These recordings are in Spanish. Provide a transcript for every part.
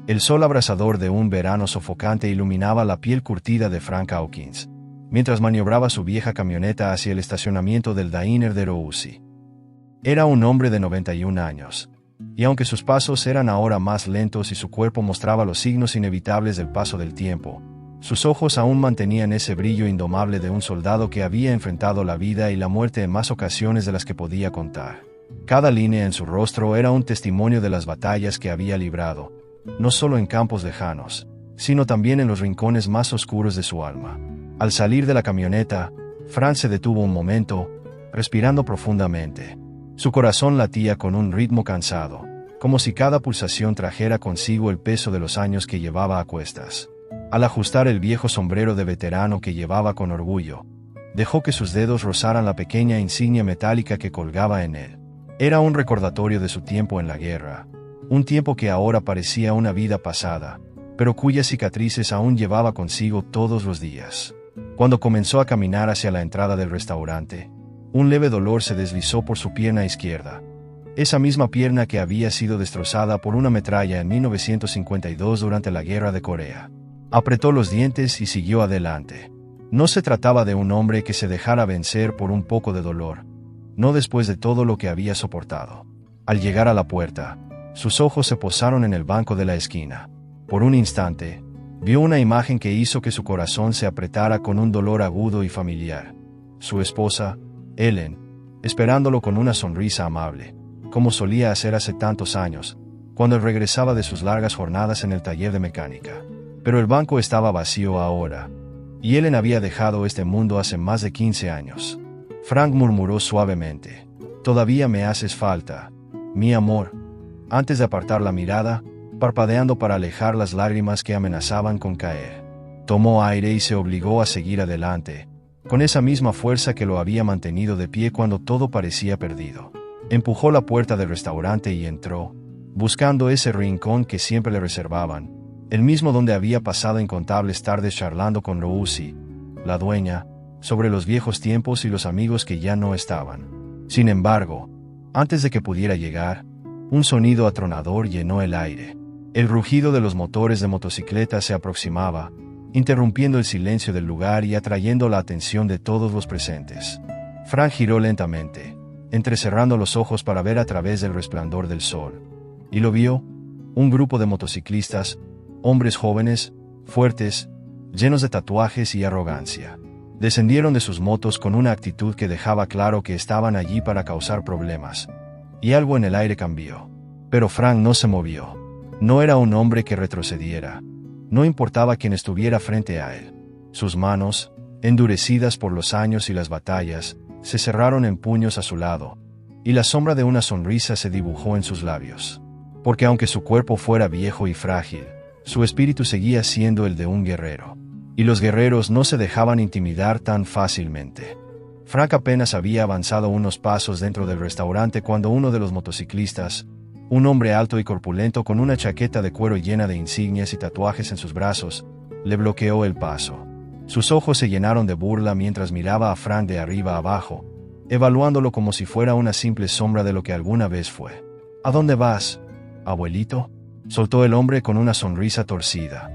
El sol abrasador de un verano sofocante iluminaba la piel curtida de Frank Hawkins, mientras maniobraba su vieja camioneta hacia el estacionamiento del diner de Roussy. Era un hombre de 91 años, y aunque sus pasos eran ahora más lentos y su cuerpo mostraba los signos inevitables del paso del tiempo, sus ojos aún mantenían ese brillo indomable de un soldado que había enfrentado la vida y la muerte en más ocasiones de las que podía contar. Cada línea en su rostro era un testimonio de las batallas que había librado, no solo en campos lejanos, sino también en los rincones más oscuros de su alma. Al salir de la camioneta, Frank se detuvo un momento, respirando profundamente. Su corazón latía con un ritmo cansado, como si cada pulsación trajera consigo el peso de los años que llevaba a cuestas. Al ajustar el viejo sombrero de veterano que llevaba con orgullo, dejó que sus dedos rozaran la pequeña insignia metálica que colgaba en él. Era un recordatorio de su tiempo en la guerra, un tiempo que ahora parecía una vida pasada, pero cuyas cicatrices aún llevaba consigo todos los días. Cuando comenzó a caminar hacia la entrada del restaurante, un leve dolor se deslizó por su pierna izquierda, esa misma pierna que había sido destrozada por una metralla en 1952 durante la Guerra de Corea. Apretó los dientes y siguió adelante. No se trataba de un hombre que se dejara vencer por un poco de dolor, no después de todo lo que había soportado. Al llegar a la puerta, sus ojos se posaron en el banco de la esquina. Por un instante, vio una imagen que hizo que su corazón se apretara con un dolor agudo y familiar. Su esposa, Ellen, esperándolo con una sonrisa amable, como solía hacer hace tantos años, cuando él regresaba de sus largas jornadas en el taller de mecánica. Pero el banco estaba vacío ahora, y Ellen había dejado este mundo hace más de 15 años. Frank murmuró suavemente: «Todavía me haces falta, mi amor», antes de apartar la mirada, parpadeando para alejar las lágrimas que amenazaban con caer. Tomó aire y se obligó a seguir adelante, con esa misma fuerza que lo había mantenido de pie cuando todo parecía perdido. Empujó la puerta del restaurante y entró, buscando ese rincón que siempre le reservaban, el mismo donde había pasado incontables tardes charlando con Roussy, la dueña, sobre los viejos tiempos y los amigos que ya no estaban. Sin embargo, antes de que pudiera llegar, un sonido atronador llenó el aire. El rugido de los motores de motocicleta se aproximaba, interrumpiendo el silencio del lugar y atrayendo la atención de todos los presentes. Frank giró lentamente, entrecerrando los ojos para ver a través del resplandor del sol. Y lo vio: un grupo de motociclistas, hombres jóvenes, fuertes, llenos de tatuajes y arrogancia. Descendieron de sus motos con una actitud que dejaba claro que estaban allí para causar problemas. Y algo en el aire cambió. Pero Frank no se movió. No era un hombre que retrocediera. No importaba quién estuviera frente a él. Sus manos, endurecidas por los años y las batallas, se cerraron en puños a su lado, y la sombra de una sonrisa se dibujó en sus labios. Porque aunque su cuerpo fuera viejo y frágil, su espíritu seguía siendo el de un guerrero. Y los guerreros no se dejaban intimidar tan fácilmente. Frank apenas había avanzado unos pasos dentro del restaurante cuando uno de los motociclistas, un hombre alto y corpulento con una chaqueta de cuero llena de insignias y tatuajes en sus brazos, le bloqueó el paso. Sus ojos se llenaron de burla mientras miraba a Frank de arriba abajo, evaluándolo como si fuera una simple sombra de lo que alguna vez fue. «¿A dónde vas, abuelito?», soltó el hombre con una sonrisa torcida.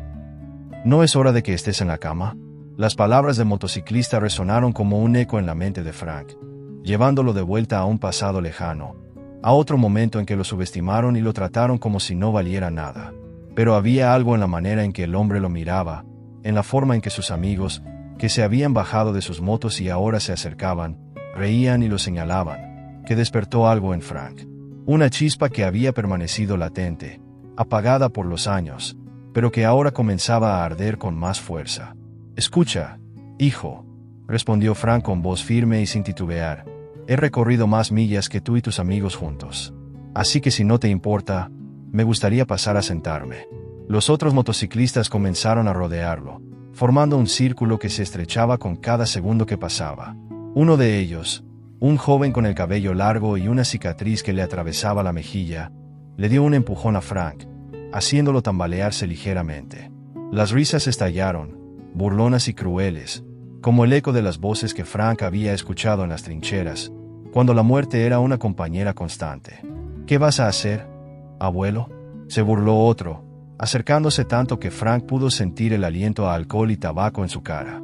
«¿No es hora de que estés en la cama?». Las palabras del motociclista resonaron como un eco en la mente de Frank, llevándolo de vuelta a un pasado lejano, a otro momento en que lo subestimaron y lo trataron como si no valiera nada. Pero había algo en la manera en que el hombre lo miraba, en la forma en que sus amigos, que se habían bajado de sus motos y ahora se acercaban, reían y lo señalaban, que despertó algo en Frank. Una chispa que había permanecido latente, apagada por los años, pero que ahora comenzaba a arder con más fuerza. «Escucha, hijo», respondió Frank con voz firme y sin titubear. «He recorrido más millas que tú y tus amigos juntos. Así que si no te importa, me gustaría pasar a sentarme». Los otros motociclistas comenzaron a rodearlo, formando un círculo que se estrechaba con cada segundo que pasaba. Uno de ellos, un joven con el cabello largo y una cicatriz que le atravesaba la mejilla, le dio un empujón a Frank, haciéndolo tambalearse ligeramente. Las risas estallaron, burlonas y crueles, como el eco de las voces que Frank había escuchado en las trincheras, cuando la muerte era una compañera constante. «¿Qué vas a hacer, abuelo?», se burló otro, acercándose tanto que Frank pudo sentir el aliento a alcohol y tabaco en su cara.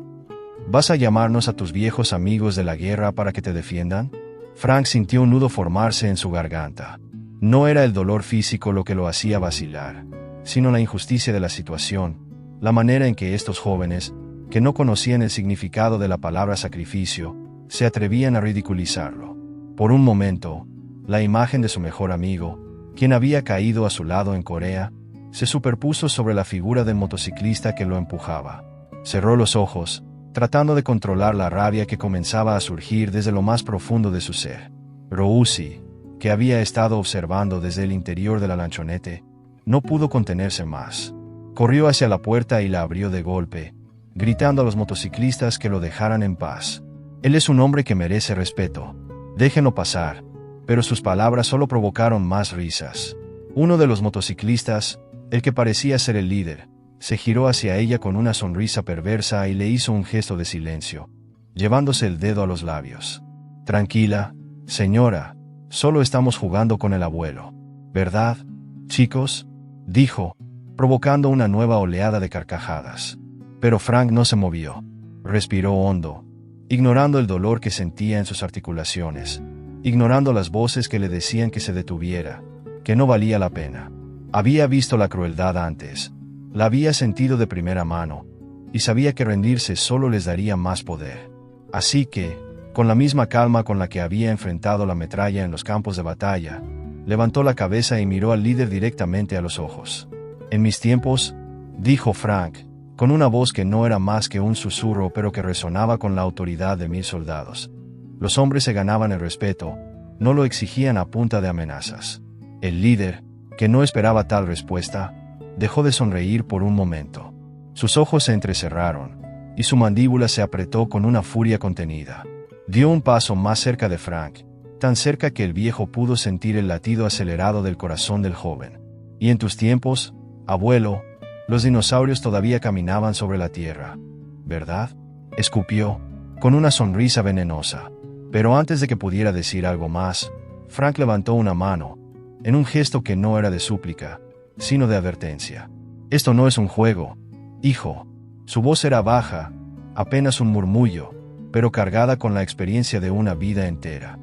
¿Vas a llamarnos a tus viejos amigos de la guerra para que te defiendan? Frank sintió un nudo formarse en su garganta. No era el dolor físico lo que lo hacía vacilar, sino la injusticia de la situación, la manera en que estos jóvenes, que no conocían el significado de la palabra sacrificio, se atrevían a ridiculizarlo. Por un momento, la imagen de su mejor amigo, quien había caído a su lado en Corea, se superpuso sobre la figura del motociclista que lo empujaba. Cerró los ojos, tratando de controlar la rabia que comenzaba a surgir desde lo más profundo de su ser. Rousi, que había estado observando desde el interior de la lanchonete, no pudo contenerse más. Corrió hacia la puerta y la abrió de golpe, gritando a los motociclistas que lo dejaran en paz. Él es un hombre que merece respeto. Déjenlo pasar. Pero sus palabras solo provocaron más risas. Uno de los motociclistas, el que parecía ser el líder, se giró hacia ella con una sonrisa perversa y le hizo un gesto de silencio, llevándose el dedo a los labios. Tranquila, señora, solo estamos jugando con el abuelo. ¿Verdad, chicos?, dijo, provocando una nueva oleada de carcajadas. Pero Frank no se movió. Respiró hondo, ignorando el dolor que sentía en sus articulaciones, ignorando las voces que le decían que se detuviera, que no valía la pena. Había visto la crueldad antes, la había sentido de primera mano, y sabía que rendirse solo les daría más poder. Así que, con la misma calma con la que había enfrentado la metralla en los campos de batalla, levantó la cabeza y miró al líder directamente a los ojos. En mis tiempos, dijo Frank, con una voz que no era más que un susurro pero que resonaba con la autoridad de 1000 soldados. Los hombres se ganaban el respeto, no lo exigían a punta de amenazas. El líder, que no esperaba tal respuesta, dejó de sonreír por un momento. Sus ojos se entrecerraron, y su mandíbula se apretó con una furia contenida. Dio un paso más cerca de Frank, tan cerca que el viejo pudo sentir el latido acelerado del corazón del joven. Y en tus tiempos, abuelo, los dinosaurios todavía caminaban sobre la tierra, ¿verdad? Escupió, con una sonrisa venenosa. Pero antes de que pudiera decir algo más, Frank levantó una mano, en un gesto que no era de súplica, sino de advertencia. Esto no es un juego, hijo. Su voz era baja, apenas un murmullo, pero cargada con la experiencia de una vida entera.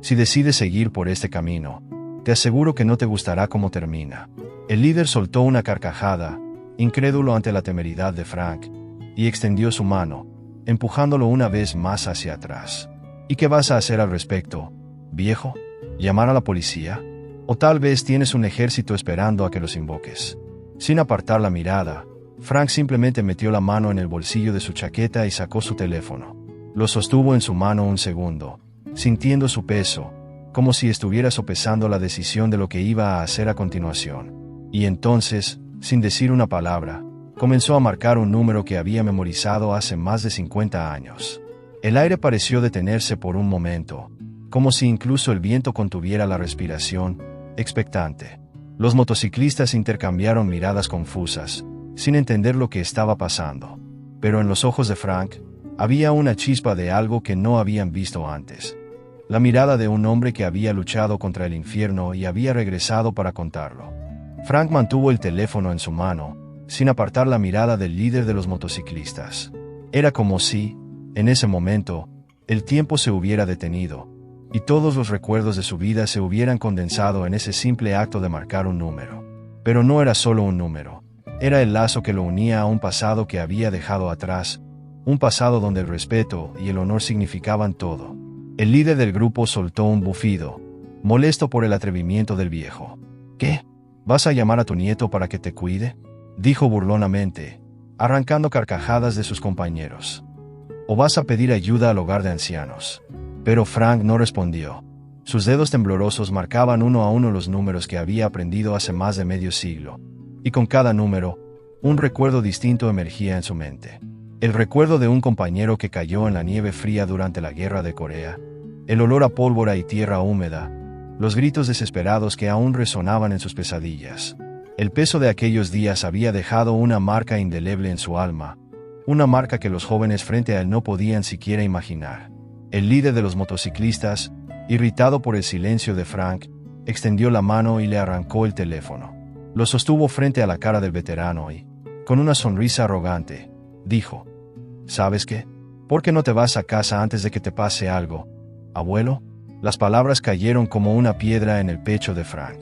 Si decides seguir por este camino, te aseguro que no te gustará cómo termina. El líder soltó una carcajada, incrédulo ante la temeridad de Frank, y extendió su mano, empujándolo una vez más hacia atrás. ¿Y qué vas a hacer al respecto, viejo? ¿Llamar a la policía? ¿O tal vez tienes un ejército esperando a que los invoques? Sin apartar la mirada, Frank simplemente metió la mano en el bolsillo de su chaqueta y sacó su teléfono. Lo sostuvo en su mano un segundo, sintiendo su peso, como si estuviera sopesando la decisión de lo que iba a hacer a continuación. Y entonces, sin decir una palabra, comenzó a marcar un número que había memorizado hace más de 50 años. El aire pareció detenerse por un momento, como si incluso el viento contuviera la respiración, expectante. Los motociclistas intercambiaron miradas confusas, sin entender lo que estaba pasando. Pero en los ojos de Frank, había una chispa de algo que no habían visto antes. La mirada de un hombre que había luchado contra el infierno y había regresado para contarlo. Frank mantuvo el teléfono en su mano, sin apartar la mirada del líder de los motociclistas. Era como si, en ese momento, el tiempo se hubiera detenido, y todos los recuerdos de su vida se hubieran condensado en ese simple acto de marcar un número. Pero no era solo un número, era el lazo que lo unía a un pasado que había dejado atrás, un pasado donde el respeto y el honor significaban todo. El líder del grupo soltó un bufido, molesto por el atrevimiento del viejo. ¿Qué? ¿Vas a llamar a tu nieto para que te cuide?, dijo burlonamente, arrancando carcajadas de sus compañeros. ¿O vas a pedir ayuda al hogar de ancianos? Pero Frank no respondió. Sus dedos temblorosos marcaban uno a uno los números que había aprendido hace más de medio siglo, y con cada número, un recuerdo distinto emergía en su mente. El recuerdo de un compañero que cayó en la nieve fría durante la Guerra de Corea, el olor a pólvora y tierra húmeda, los gritos desesperados que aún resonaban en sus pesadillas. El peso de aquellos días había dejado una marca indeleble en su alma, una marca que los jóvenes frente a él no podían siquiera imaginar. El líder de los motociclistas, irritado por el silencio de Frank, extendió la mano y le arrancó el teléfono. Lo sostuvo frente a la cara del veterano y, con una sonrisa arrogante, dijo: ¿Sabes qué? ¿Por qué no te vas a casa antes de que te pase algo, abuelo? Las palabras cayeron como una piedra en el pecho de Frank.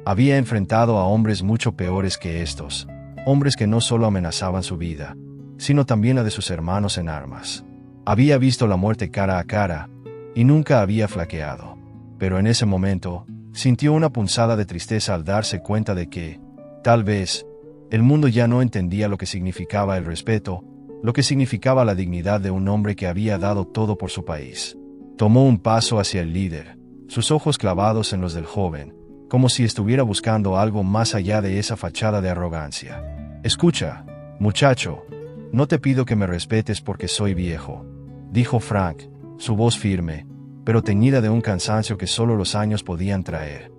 Había enfrentado a hombres mucho peores que estos, hombres que no solo amenazaban su vida, sino también la de sus hermanos en armas. Había visto la muerte cara a cara, y nunca había flaqueado. Pero en ese momento, sintió una punzada de tristeza al darse cuenta de que, tal vez, el mundo ya no entendía lo que significaba el respeto, lo que significaba la dignidad de un hombre que había dado todo por su país. Tomó un paso hacia el líder, sus ojos clavados en los del joven, como si estuviera buscando algo más allá de esa fachada de arrogancia. «Escucha, muchacho, no te pido que me respetes porque soy viejo», dijo Frank, su voz firme, pero teñida de un cansancio que solo los años podían traer.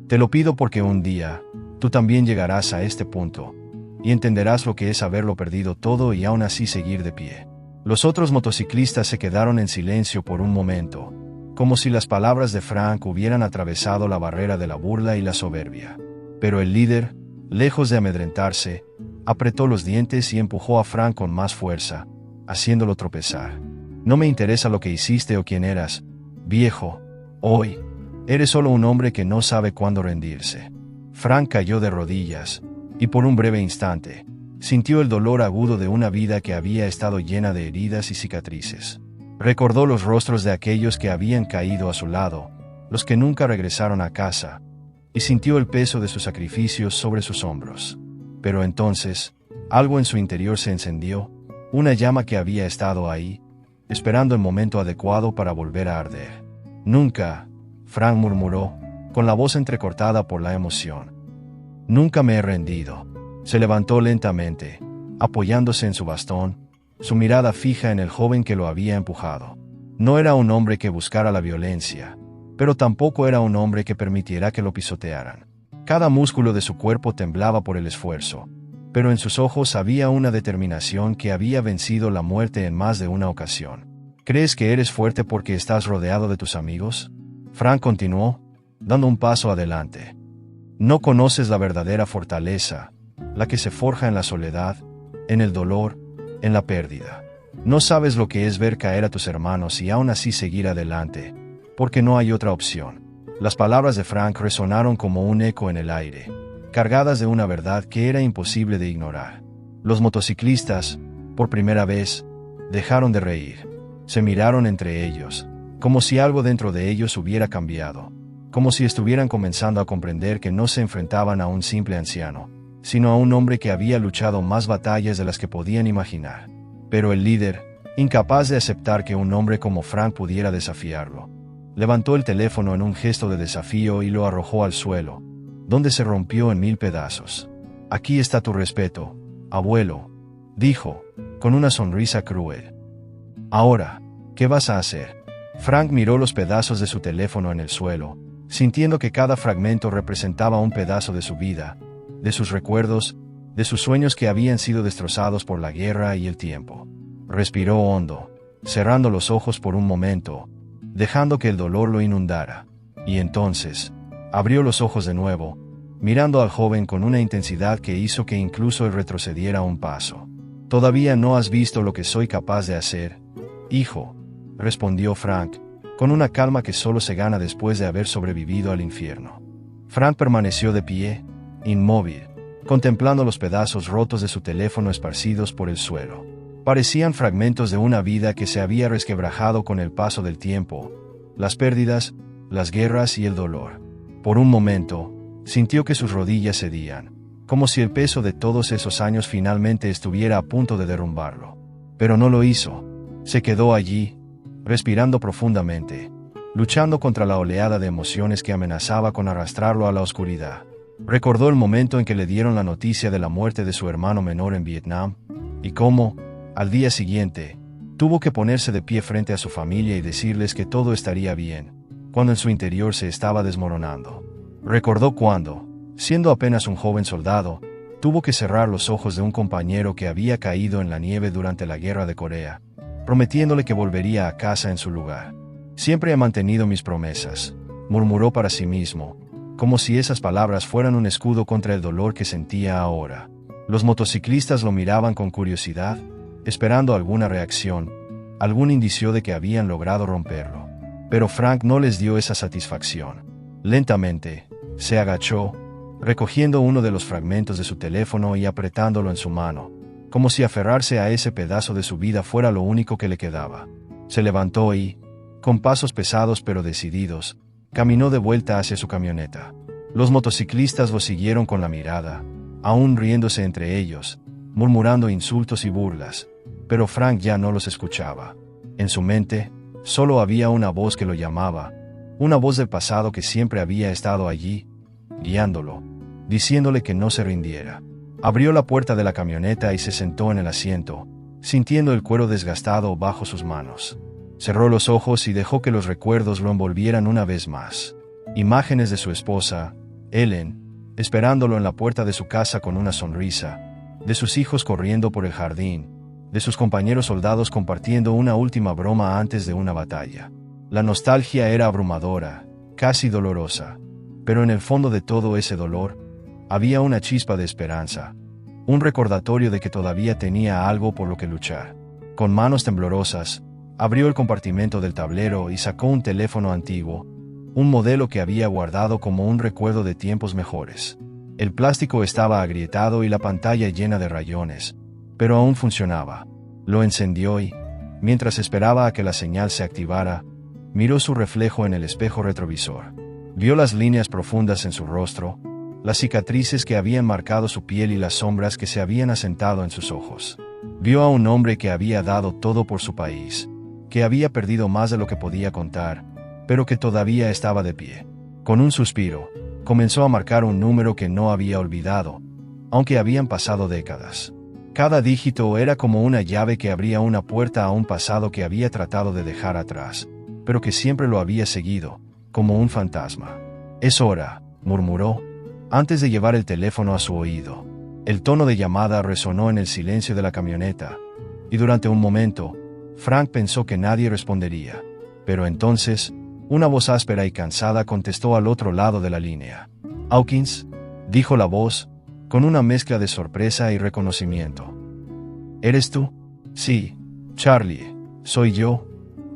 «Te lo pido porque un día, tú también llegarás a este punto, y entenderás lo que es haberlo perdido todo y aún así seguir de pie». Los otros motociclistas se quedaron en silencio por un momento, como si las palabras de Frank hubieran atravesado la barrera de la burla y la soberbia. Pero el líder, lejos de amedrentarse, apretó los dientes y empujó a Frank con más fuerza, haciéndolo tropezar. «No me interesa lo que hiciste o quién eras, viejo. Hoy, eres solo un hombre que no sabe cuándo rendirse». Frank cayó de rodillas, y por un breve instante, sintió el dolor agudo de una vida que había estado llena de heridas y cicatrices. Recordó los rostros de aquellos que habían caído a su lado, los que nunca regresaron a casa, y sintió el peso de sus sacrificios sobre sus hombros. Pero entonces, algo en su interior se encendió, una llama que había estado ahí, esperando el momento adecuado para volver a arder. «Nunca», Frank murmuró, con la voz entrecortada por la emoción. «Nunca me he rendido». Se levantó lentamente, apoyándose en su bastón, su mirada fija en el joven que lo había empujado. No era un hombre que buscara la violencia, pero tampoco era un hombre que permitiera que lo pisotearan. Cada músculo de su cuerpo temblaba por el esfuerzo, pero en sus ojos había una determinación que había vencido la muerte en más de una ocasión. «¿Crees que eres fuerte porque estás rodeado de tus amigos?», Frank continuó, dando un paso adelante. «No conoces la verdadera fortaleza, la que se forja en la soledad, en el dolor, en la pérdida. No sabes lo que es ver caer a tus hermanos y aún así seguir adelante, porque no hay otra opción». Las palabras de Frank resonaron como un eco en el aire, cargadas de una verdad que era imposible de ignorar. Los motociclistas, por primera vez, dejaron de reír. Se miraron entre ellos, como si algo dentro de ellos hubiera cambiado, como si estuvieran comenzando a comprender que no se enfrentaban a un simple anciano, sino a un hombre que había luchado más batallas de las que podían imaginar. Pero el líder, incapaz de aceptar que un hombre como Frank pudiera desafiarlo, levantó el teléfono en un gesto de desafío y lo arrojó al suelo, donde se rompió en 1000 pedazos. «Aquí está tu respeto, abuelo», dijo, con una sonrisa cruel. «Ahora, ¿qué vas a hacer?». Frank miró los pedazos de su teléfono en el suelo, sintiendo que cada fragmento representaba un pedazo de su vida, de sus recuerdos, de sus sueños que habían sido destrozados por la guerra y el tiempo. Respiró hondo, cerrando los ojos por un momento, dejando que el dolor lo inundara, y entonces, abrió los ojos de nuevo, mirando al joven con una intensidad que hizo que incluso él retrocediera un paso. «Todavía no has visto lo que soy capaz de hacer, hijo», respondió Frank, con una calma que solo se gana después de haber sobrevivido al infierno. Frank permaneció de pie, inmóvil, contemplando los pedazos rotos de su teléfono esparcidos por el suelo. Parecían fragmentos de una vida que se había resquebrajado con el paso del tiempo, las pérdidas, las guerras y el dolor. Por un momento, sintió que sus rodillas cedían, como si el peso de todos esos años finalmente estuviera a punto de derrumbarlo. Pero no lo hizo. Se quedó allí, respirando profundamente, luchando contra la oleada de emociones que amenazaba con arrastrarlo a la oscuridad. Recordó el momento en que le dieron la noticia de la muerte de su hermano menor en Vietnam, y cómo, al día siguiente, tuvo que ponerse de pie frente a su familia y decirles que todo estaría bien, cuando en su interior se estaba desmoronando. Recordó cuando, siendo apenas un joven soldado, tuvo que cerrar los ojos de un compañero que había caído en la nieve durante la Guerra de Corea, prometiéndole que volvería a casa en su lugar. «Siempre he mantenido mis promesas», murmuró para sí mismo, como si esas palabras fueran un escudo contra el dolor que sentía ahora. Los motociclistas lo miraban con curiosidad, esperando alguna reacción, algún indicio de que habían logrado romperlo. Pero Frank no les dio esa satisfacción. Lentamente, se agachó, recogiendo uno de los fragmentos de su teléfono y apretándolo en su mano, como si aferrarse a ese pedazo de su vida fuera lo único que le quedaba. Se levantó y, con pasos pesados pero decididos, caminó de vuelta hacia su camioneta. Los motociclistas lo siguieron con la mirada, aún riéndose entre ellos, murmurando insultos y burlas, pero Frank ya no los escuchaba. En su mente, solo había una voz que lo llamaba, una voz del pasado que siempre había estado allí, guiándolo, diciéndole que no se rindiera. Abrió la puerta de la camioneta y se sentó en el asiento, sintiendo el cuero desgastado bajo sus manos. Cerró los ojos y dejó que los recuerdos lo envolvieran una vez más. Imágenes de su esposa, Ellen, esperándolo en la puerta de su casa con una sonrisa, de sus hijos corriendo por el jardín, de sus compañeros soldados compartiendo una última broma antes de una batalla. La nostalgia era abrumadora, casi dolorosa, pero en el fondo de todo ese dolor, había una chispa de esperanza, un recordatorio de que todavía tenía algo por lo que luchar. Con manos temblorosas, abrió el compartimento del tablero y sacó un teléfono antiguo, un modelo que había guardado como un recuerdo de tiempos mejores. El plástico estaba agrietado y la pantalla llena de rayones, pero aún funcionaba. Lo encendió y, mientras esperaba a que la señal se activara, miró su reflejo en el espejo retrovisor. Vio las líneas profundas en su rostro, las cicatrices que habían marcado su piel y las sombras que se habían asentado en sus ojos. Vio a un hombre que había dado todo por su país, que había perdido más de lo que podía contar, pero que todavía estaba de pie. Con un suspiro, comenzó a marcar un número que no había olvidado, aunque habían pasado décadas. Cada dígito era como una llave que abría una puerta a un pasado que había tratado de dejar atrás, pero que siempre lo había seguido, como un fantasma. «Es hora», murmuró, antes de llevar el teléfono a su oído. El tono de llamada resonó en el silencio de la camioneta, y durante un momento, Frank pensó que nadie respondería. Pero entonces, una voz áspera y cansada contestó al otro lado de la línea. «Hawkins», dijo la voz, con una mezcla de sorpresa y reconocimiento. «¿Eres tú?» «Sí, Charlie, soy yo»,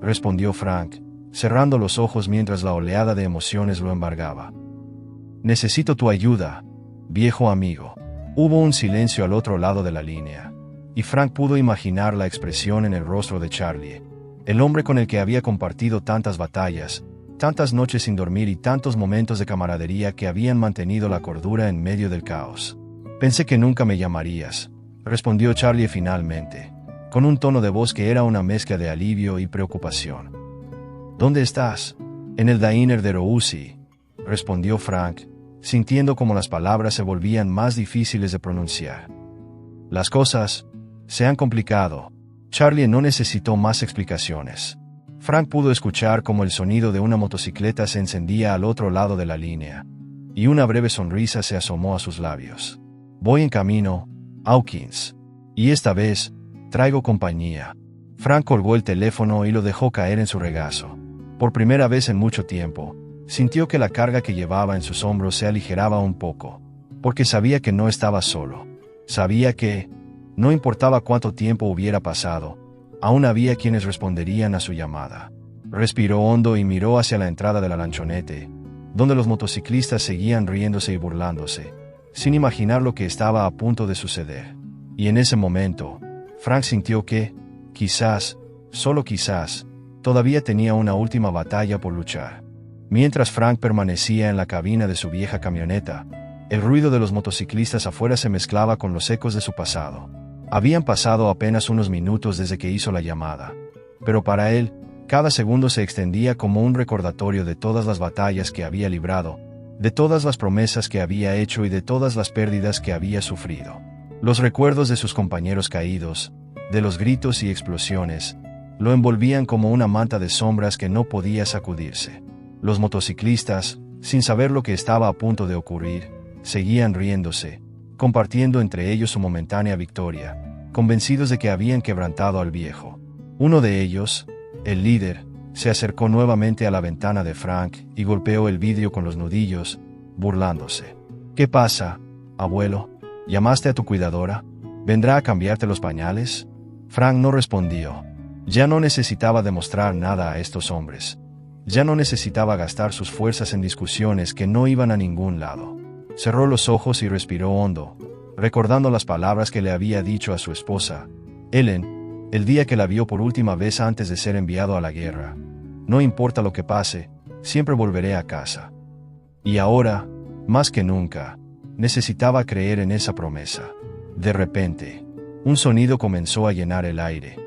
respondió Frank, cerrando los ojos mientras la oleada de emociones lo embargaba. «Necesito tu ayuda, viejo amigo». Hubo un silencio al otro lado de la línea, y Frank pudo imaginar la expresión en el rostro de Charlie, el hombre con el que había compartido tantas batallas, tantas noches sin dormir y tantos momentos de camaradería que habían mantenido la cordura en medio del caos. «Pensé que nunca me llamarías», respondió Charlie finalmente, con un tono de voz que era una mezcla de alivio y preocupación. «¿Dónde estás?» «En el diner de Roussy», respondió Frank, sintiendo como las palabras se volvían más difíciles de pronunciar. «Las cosas se han complicado». Charlie no necesitó más explicaciones. Frank pudo escuchar cómo el sonido de una motocicleta se encendía al otro lado de la línea, y una breve sonrisa se asomó a sus labios. «Voy en camino, Hawkins. Y esta vez, traigo compañía». Frank colgó el teléfono y lo dejó caer en su regazo. Por primera vez en mucho tiempo, sintió que la carga que llevaba en sus hombros se aligeraba un poco, porque sabía que no estaba solo. Sabía que, no importaba cuánto tiempo hubiera pasado, aún había quienes responderían a su llamada. Respiró hondo y miró hacia la entrada de la lanchonete, donde los motociclistas seguían riéndose y burlándose, sin imaginar lo que estaba a punto de suceder. Y en ese momento, Frank sintió que, quizás, solo quizás, todavía tenía una última batalla por luchar. Mientras Frank permanecía en la cabina de su vieja camioneta, el ruido de los motociclistas afuera se mezclaba con los ecos de su pasado. Habían pasado apenas unos minutos desde que hizo la llamada, pero para él, cada segundo se extendía como un recordatorio de todas las batallas que había librado, de todas las promesas que había hecho y de todas las pérdidas que había sufrido. Los recuerdos de sus compañeros caídos, de los gritos y explosiones, lo envolvían como una manta de sombras que no podía sacudirse. Los motociclistas, sin saber lo que estaba a punto de ocurrir, seguían riéndose, compartiendo entre ellos su momentánea victoria, convencidos de que habían quebrantado al viejo. Uno de ellos, el líder, se acercó nuevamente a la ventana de Frank y golpeó el vidrio con los nudillos, burlándose. ¿Qué pasa, abuelo? ¿Llamaste a tu cuidadora? ¿Vendrá a cambiarte los pañales? Frank no respondió. Ya no necesitaba demostrar nada a estos hombres. Ya no necesitaba gastar sus fuerzas en discusiones que no iban a ningún lado. Cerró los ojos y respiró hondo, recordando las palabras que le había dicho a su esposa, Ellen, el día que la vio por última vez antes de ser enviado a la guerra. No importa lo que pase, siempre volveré a casa. Y ahora, más que nunca, necesitaba creer en esa promesa. De repente, un sonido comenzó a llenar el aire.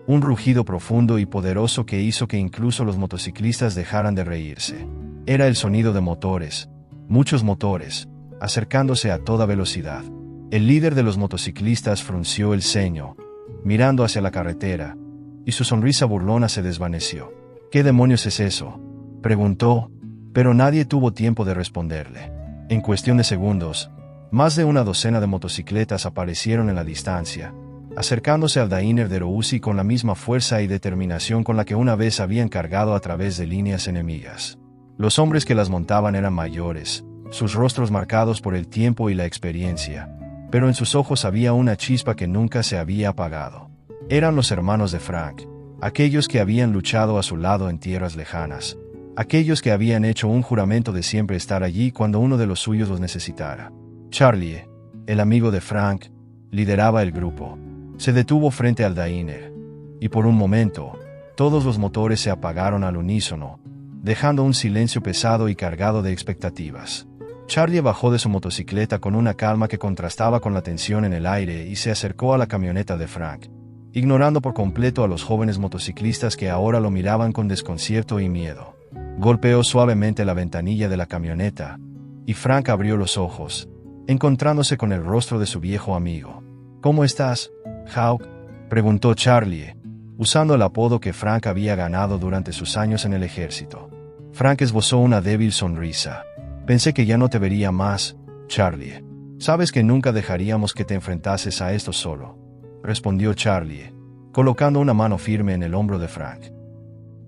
Un rugido profundo y poderoso que hizo que incluso los motociclistas dejaran de reírse. Era el sonido de motores, muchos motores, acercándose a toda velocidad. El líder de los motociclistas frunció el ceño, mirando hacia la carretera, y su sonrisa burlona se desvaneció. ¿Qué demonios es eso?, preguntó, pero nadie tuvo tiempo de responderle. En cuestión de segundos, más de una docena de motocicletas aparecieron en la distancia, acercándose al Dainer de Roussy con la misma fuerza y determinación con la que una vez habían cargado a través de líneas enemigas. Los hombres que las montaban eran mayores, sus rostros marcados por el tiempo y la experiencia, pero en sus ojos había una chispa que nunca se había apagado. Eran los hermanos de Frank, aquellos que habían luchado a su lado en tierras lejanas, aquellos que habían hecho un juramento de siempre estar allí cuando uno de los suyos los necesitara. Charlie, el amigo de Frank, lideraba el grupo. Se detuvo frente al Dainer, y por un momento, todos los motores se apagaron al unísono, dejando un silencio pesado y cargado de expectativas. Charlie bajó de su motocicleta con una calma que contrastaba con la tensión en el aire y se acercó a la camioneta de Frank, ignorando por completo a los jóvenes motociclistas que ahora lo miraban con desconcierto y miedo. Golpeó suavemente la ventanilla de la camioneta, y Frank abrió los ojos, encontrándose con el rostro de su viejo amigo. ¿Cómo estás, Hawk?, preguntó Charlie, usando el apodo que Frank había ganado durante sus años en el ejército. Frank esbozó una débil sonrisa. Pensé que ya no te vería más, Charlie. Sabes que nunca dejaríamos que te enfrentases a esto solo, respondió Charlie, colocando una mano firme en el hombro de Frank.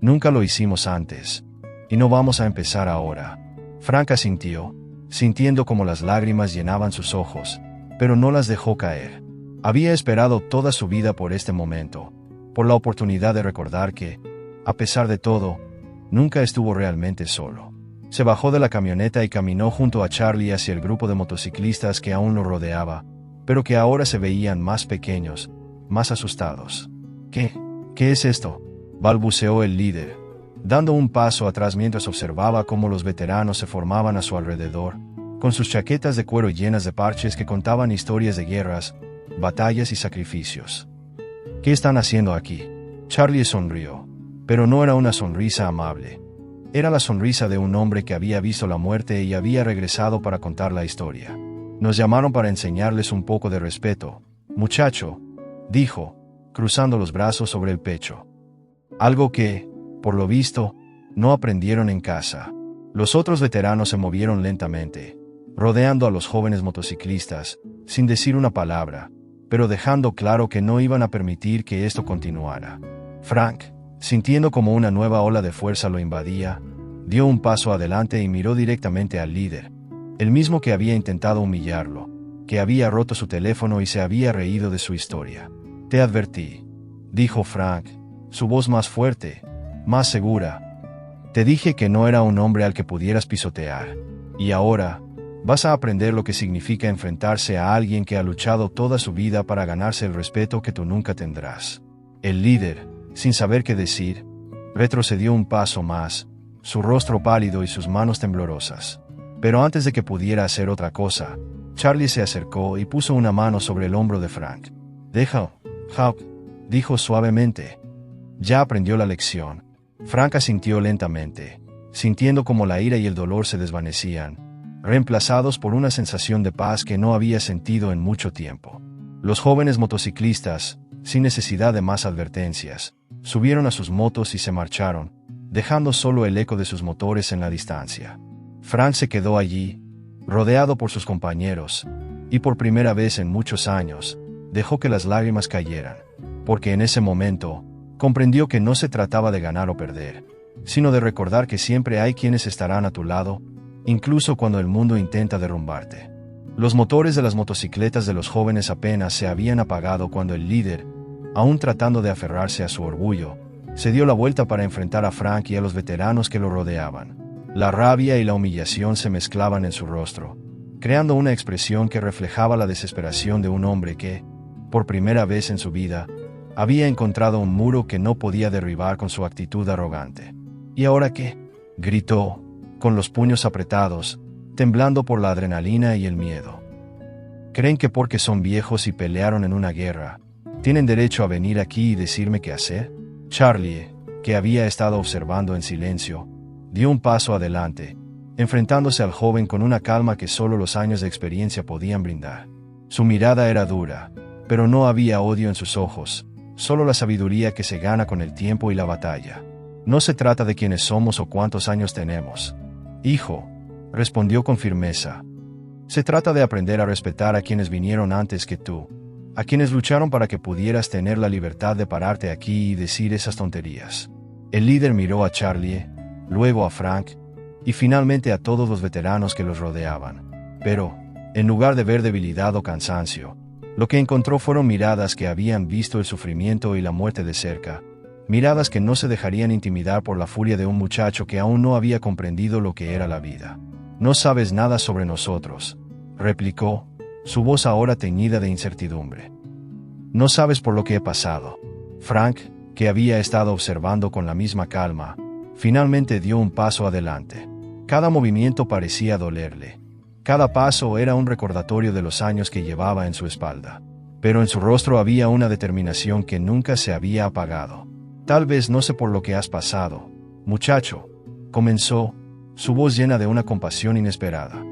Nunca lo hicimos antes, y no vamos a empezar ahora. Frank asintió, sintiendo como las lágrimas llenaban sus ojos, pero no las dejó caer. Había esperado toda su vida por este momento, por la oportunidad de recordar que, a pesar de todo, nunca estuvo realmente solo. Se bajó de la camioneta y caminó junto a Charlie hacia el grupo de motociclistas que aún lo rodeaba, pero que ahora se veían más pequeños, más asustados. ¿Qué es esto?, balbuceó el líder, dando un paso atrás mientras observaba cómo los veteranos se formaban a su alrededor, con sus chaquetas de cuero llenas de parches que contaban historias de guerras, batallas y sacrificios. ¿Qué están haciendo aquí? Charlie sonrió, pero no era una sonrisa amable. Era la sonrisa de un hombre que había visto la muerte y había regresado para contar la historia. Nos llamaron para enseñarles un poco de respeto, muchacho, dijo, cruzando los brazos sobre el pecho. Algo que, por lo visto, no aprendieron en casa. Los otros veteranos se movieron lentamente, rodeando a los jóvenes motociclistas, sin decir una palabra, pero dejando claro que no iban a permitir que esto continuara. Frank, sintiendo como una nueva ola de fuerza lo invadía, dio un paso adelante y miró directamente al líder, el mismo que había intentado humillarlo, que había roto su teléfono y se había reído de su historia. Te advertí, dijo Frank, su voz más fuerte, más segura. Te dije que no era un hombre al que pudieras pisotear, y ahora vas a aprender lo que significa enfrentarse a alguien que ha luchado toda su vida para ganarse el respeto que tú nunca tendrás. El líder, sin saber qué decir, retrocedió un paso más, su rostro pálido y sus manos temblorosas. Pero antes de que pudiera hacer otra cosa, Charlie se acercó y puso una mano sobre el hombro de Frank. Déjalo, Hawk, dijo suavemente. Ya aprendió la lección. Frank asintió lentamente, sintiendo como la ira y el dolor se desvanecían, reemplazados por una sensación de paz que no había sentido en mucho tiempo. Los jóvenes motociclistas, sin necesidad de más advertencias, subieron a sus motos y se marcharon, dejando solo el eco de sus motores en la distancia. Frank se quedó allí, rodeado por sus compañeros, y por primera vez en muchos años, dejó que las lágrimas cayeran, porque en ese momento, comprendió que no se trataba de ganar o perder, sino de recordar que siempre hay quienes estarán a tu lado, incluso cuando el mundo intenta derrumbarte. Los motores de las motocicletas de los jóvenes apenas se habían apagado cuando el líder, aún tratando de aferrarse a su orgullo, se dio la vuelta para enfrentar a Frank y a los veteranos que lo rodeaban. La rabia y la humillación se mezclaban en su rostro, creando una expresión que reflejaba la desesperación de un hombre que, por primera vez en su vida, había encontrado un muro que no podía derribar con su actitud arrogante. ¿Y ahora qué?, gritó, con los puños apretados, temblando por la adrenalina y el miedo. ¿Creen que porque son viejos y pelearon en una guerra, tienen derecho a venir aquí y decirme qué hacer? Charlie, que había estado observando en silencio, dio un paso adelante, enfrentándose al joven con una calma que solo los años de experiencia podían brindar. Su mirada era dura, pero no había odio en sus ojos, solo la sabiduría que se gana con el tiempo y la batalla. No se trata de quiénes somos o cuántos años tenemos, hijo, respondió con firmeza. Se trata de aprender a respetar a quienes vinieron antes que tú, a quienes lucharon para que pudieras tener la libertad de pararte aquí y decir esas tonterías. El líder miró a Charlie, luego a Frank, y finalmente a todos los veteranos que los rodeaban. Pero, en lugar de ver debilidad o cansancio, lo que encontró fueron miradas que habían visto el sufrimiento y la muerte de cerca, miradas que no se dejarían intimidar por la furia de un muchacho que aún no había comprendido lo que era la vida. «No sabes nada sobre nosotros», replicó, su voz ahora teñida de incertidumbre. «No sabes por lo que he pasado». Frank, que había estado observando con la misma calma, finalmente dio un paso adelante. Cada movimiento parecía dolerle. Cada paso era un recordatorio de los años que llevaba en su espalda. Pero en su rostro había una determinación que nunca se había apagado. «Tal vez no sé por lo que has pasado, muchacho», comenzó, su voz llena de una compasión inesperada.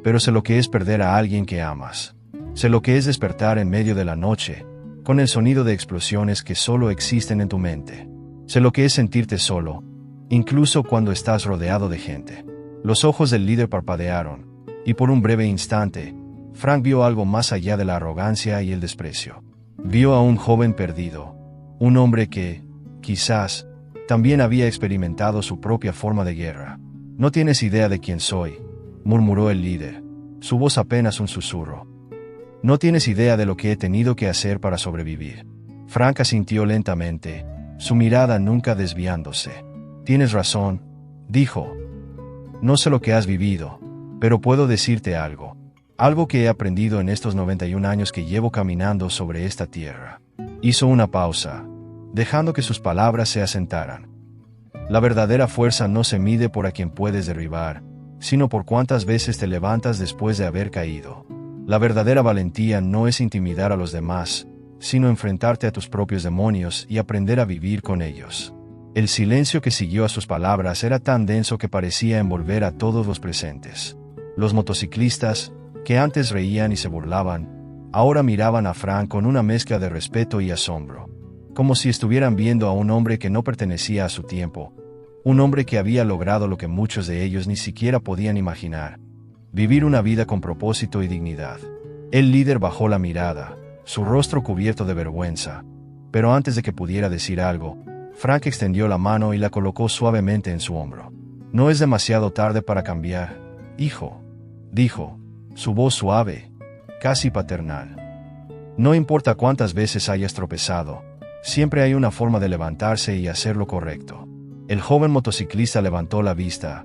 «Pero sé lo que es perder a alguien que amas. Sé lo que es despertar en medio de la noche, con el sonido de explosiones que solo existen en tu mente. Sé lo que es sentirte solo, incluso cuando estás rodeado de gente». Los ojos del líder parpadearon, y por un breve instante, Frank vio algo más allá de la arrogancia y el desprecio. Vio a un joven perdido, un hombre que, quizás, también había experimentado su propia forma de guerra. «No tienes idea de quién soy», murmuró el líder, su voz apenas un susurro. «No tienes idea de lo que he tenido que hacer para sobrevivir». Frank asintió lentamente, su mirada nunca desviándose. «Tienes razón», dijo. «No sé lo que has vivido, pero puedo decirte algo. Algo que he aprendido en estos 91 años que llevo caminando sobre esta tierra». Hizo una pausa, dejando que sus palabras se asentaran. «La verdadera fuerza no se mide por a quien puedes derribar, sino por cuántas veces te levantas después de haber caído. La verdadera valentía no es intimidar a los demás, sino enfrentarte a tus propios demonios y aprender a vivir con ellos». El silencio que siguió a sus palabras era tan denso que parecía envolver a todos los presentes. Los motociclistas, que antes reían y se burlaban, ahora miraban a Frank con una mezcla de respeto y asombro, como si estuvieran viendo a un hombre que no pertenecía a su tiempo, un hombre que había logrado lo que muchos de ellos ni siquiera podían imaginar: vivir una vida con propósito y dignidad. El líder bajó la mirada, su rostro cubierto de vergüenza, pero antes de que pudiera decir algo, Frank extendió la mano y la colocó suavemente en su hombro. «No es demasiado tarde para cambiar, hijo», dijo, su voz suave, casi paternal. «No importa cuántas veces hayas tropezado, siempre hay una forma de levantarse y hacer lo correcto». El joven motociclista levantó la vista,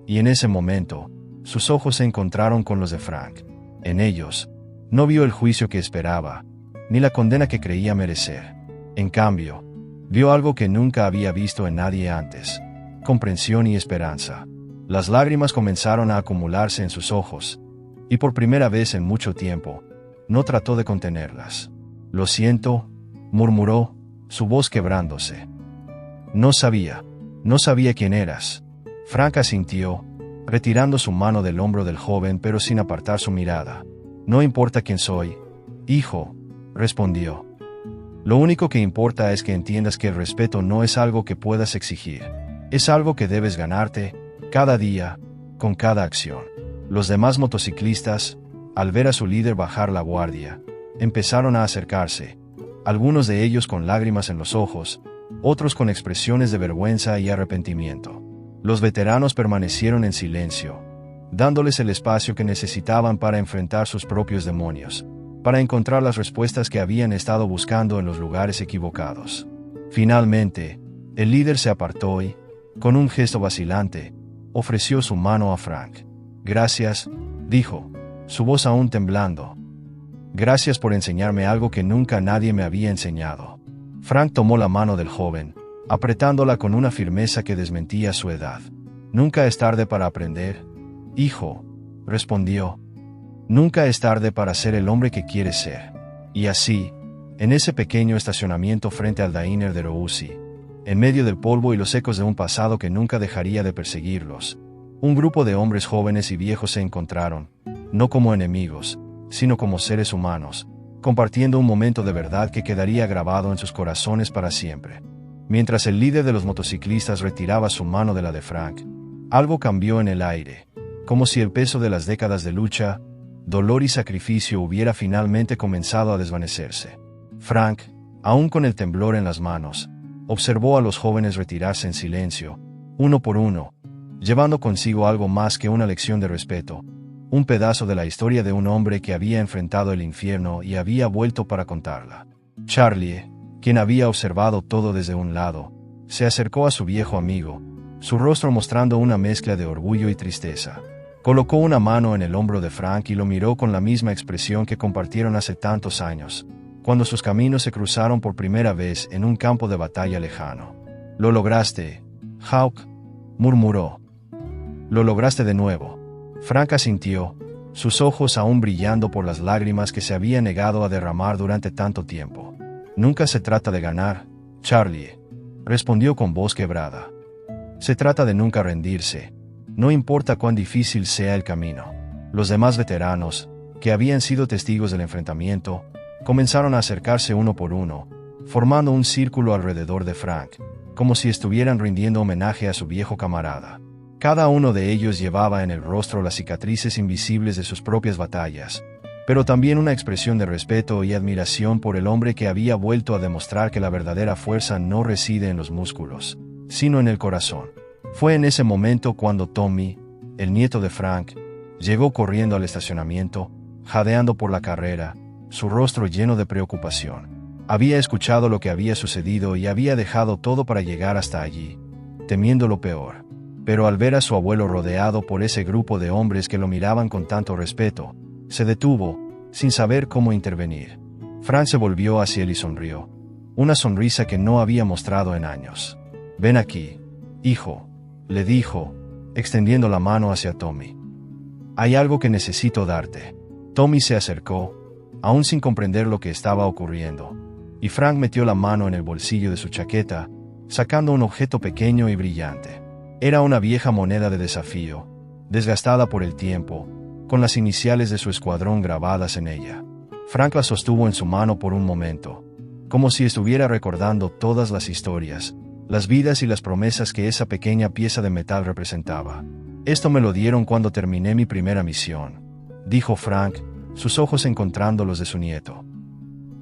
y en ese momento, sus ojos se encontraron con los de Frank. En ellos, no vio el juicio que esperaba, ni la condena que creía merecer. En cambio, vio algo que nunca había visto en nadie antes: comprensión y esperanza. Las lágrimas comenzaron a acumularse en sus ojos, y por primera vez en mucho tiempo, no trató de contenerlas. «Lo siento», murmuró, su voz quebrándose. No sabía quién eras». Frank asintió, retirando su mano del hombro del joven pero sin apartar su mirada. «No importa quién soy, hijo», respondió. «Lo único que importa es que entiendas que el respeto no es algo que puedas exigir. Es algo que debes ganarte, cada día, con cada acción». Los demás motociclistas, al ver a su líder bajar la guardia, empezaron a acercarse, algunos de ellos con lágrimas en los ojos, otros con expresiones de vergüenza y arrepentimiento. Los veteranos permanecieron en silencio, dándoles el espacio que necesitaban para enfrentar sus propios demonios, para encontrar las respuestas que habían estado buscando en los lugares equivocados. Finalmente, el líder se apartó y, con un gesto vacilante, ofreció su mano a Frank. «Gracias», dijo, su voz aún temblando. «Gracias por enseñarme algo que nunca nadie me había enseñado». Frank tomó la mano del joven, apretándola con una firmeza que desmentía su edad. «Nunca es tarde para aprender, hijo», respondió. «Nunca es tarde para ser el hombre que quieres ser». Y así, en ese pequeño estacionamiento frente al diner de Roussy, en medio del polvo y los ecos de un pasado que nunca dejaría de perseguirlos, un grupo de hombres jóvenes y viejos se encontraron, no como enemigos, sino como seres humanos, compartiendo un momento de verdad que quedaría grabado en sus corazones para siempre. Mientras el líder de los motociclistas retiraba su mano de la de Frank, algo cambió en el aire, como si el peso de las décadas de lucha, dolor y sacrificio hubiera finalmente comenzado a desvanecerse. Frank, aún con el temblor en las manos, observó a los jóvenes retirarse en silencio, uno por uno, llevando consigo algo más que una lección de respeto, un pedazo de la historia de un hombre que había enfrentado el infierno y había vuelto para contarla. Charlie, quien había observado todo desde un lado, se acercó a su viejo amigo, su rostro mostrando una mezcla de orgullo y tristeza. Colocó una mano en el hombro de Frank y lo miró con la misma expresión que compartieron hace tantos años, cuando sus caminos se cruzaron por primera vez en un campo de batalla lejano. «Lo lograste, Hawk», murmuró. «Lo lograste de nuevo». Frank asintió, sus ojos aún brillando por las lágrimas que se había negado a derramar durante tanto tiempo. «Nunca se trata de ganar, Charlie», respondió con voz quebrada. «Se trata de nunca rendirse, no importa cuán difícil sea el camino». Los demás veteranos, que habían sido testigos del enfrentamiento, comenzaron a acercarse uno por uno, formando un círculo alrededor de Frank, como si estuvieran rindiendo homenaje a su viejo camarada. Cada uno de ellos llevaba en el rostro las cicatrices invisibles de sus propias batallas, pero también una expresión de respeto y admiración por el hombre que había vuelto a demostrar que la verdadera fuerza no reside en los músculos, sino en el corazón. Fue en ese momento cuando Tommy, el nieto de Frank, llegó corriendo al estacionamiento, jadeando por la carrera, su rostro lleno de preocupación. Había escuchado lo que había sucedido y había dejado todo para llegar hasta allí, temiendo lo peor. Pero al ver a su abuelo rodeado por ese grupo de hombres que lo miraban con tanto respeto, se detuvo, sin saber cómo intervenir. Frank se volvió hacia él y sonrió, una sonrisa que no había mostrado en años. «Ven aquí, hijo», le dijo, extendiendo la mano hacia Tommy. «Hay algo que necesito darte». Tommy se acercó, aún sin comprender lo que estaba ocurriendo, y Frank metió la mano en el bolsillo de su chaqueta, sacando un objeto pequeño y brillante. Era una vieja moneda de desafío, desgastada por el tiempo, con las iniciales de su escuadrón grabadas en ella. Frank la sostuvo en su mano por un momento, como si estuviera recordando todas las historias, las vidas y las promesas que esa pequeña pieza de metal representaba. «Esto me lo dieron cuando terminé mi primera misión», dijo Frank, sus ojos encontrando los de su nieto.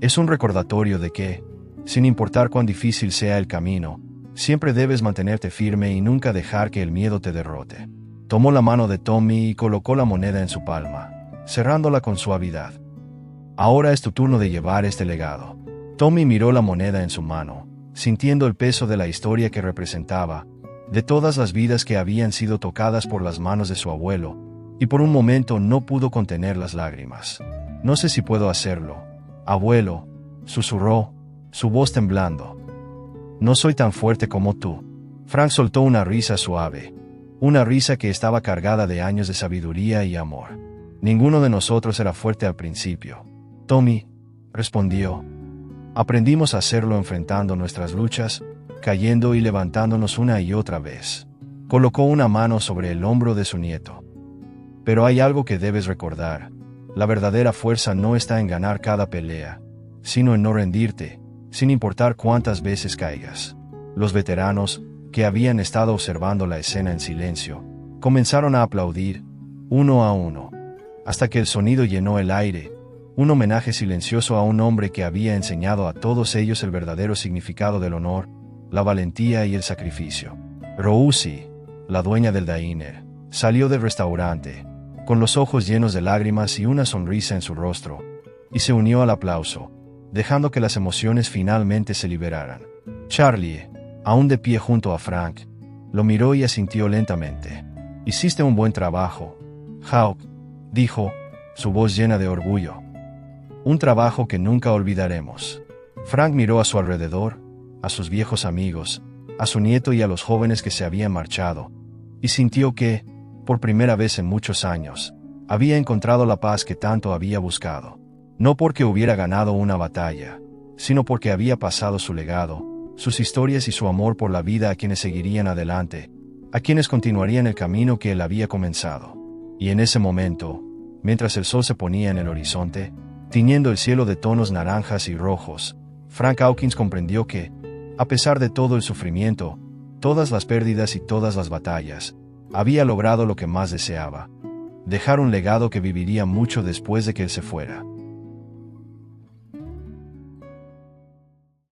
«Es un recordatorio de que, sin importar cuán difícil sea el camino, siempre debes mantenerte firme y nunca dejar que el miedo te derrote». Tomó la mano de Tommy y colocó la moneda en su palma, cerrándola con suavidad. «Ahora es tu turno de llevar este legado». Tommy miró la moneda en su mano, sintiendo el peso de la historia que representaba, de todas las vidas que habían sido tocadas por las manos de su abuelo, y por un momento no pudo contener las lágrimas. «No sé si puedo hacerlo, abuelo», susurró, su voz temblando. «No soy tan fuerte como tú». Frank soltó una risa suave, una risa que estaba cargada de años de sabiduría y amor. «Ninguno de nosotros era fuerte al principio, Tommy», respondió. «Aprendimos a hacerlo enfrentando nuestras luchas, cayendo y levantándonos una y otra vez». Colocó una mano sobre el hombro de su nieto. «Pero hay algo que debes recordar. La verdadera fuerza no está en ganar cada pelea, sino en no rendirte, sin importar cuántas veces caigas». Los veteranos, que habían estado observando la escena en silencio, comenzaron a aplaudir, uno a uno, hasta que el sonido llenó el aire, un homenaje silencioso a un hombre que había enseñado a todos ellos el verdadero significado del honor, la valentía y el sacrificio. Roussy, la dueña del diner, Salió del restaurante, con los ojos llenos de lágrimas y una sonrisa en su rostro, y se unió al aplauso, dejando que las emociones finalmente se liberaran. Charlie, aún de pie junto a Frank, lo miró y asintió lentamente. «Hiciste un buen trabajo, Hawk», dijo, su voz llena de orgullo. «Un trabajo que nunca olvidaremos». Frank miró a su alrededor, a sus viejos amigos, a su nieto y a los jóvenes que se habían marchado, y sintió que, por primera vez en muchos años, había encontrado la paz que tanto había buscado. No porque hubiera ganado una batalla, sino porque había pasado su legado, sus historias y su amor por la vida a quienes seguirían adelante, a quienes continuarían el camino que él había comenzado. Y en ese momento, mientras el sol se ponía en el horizonte, tiñendo el cielo de tonos naranjas y rojos, Frank Hawkins comprendió que, a pesar de todo el sufrimiento, todas las pérdidas y todas las batallas, había logrado lo que más deseaba: dejar un legado que viviría mucho después de que él se fuera.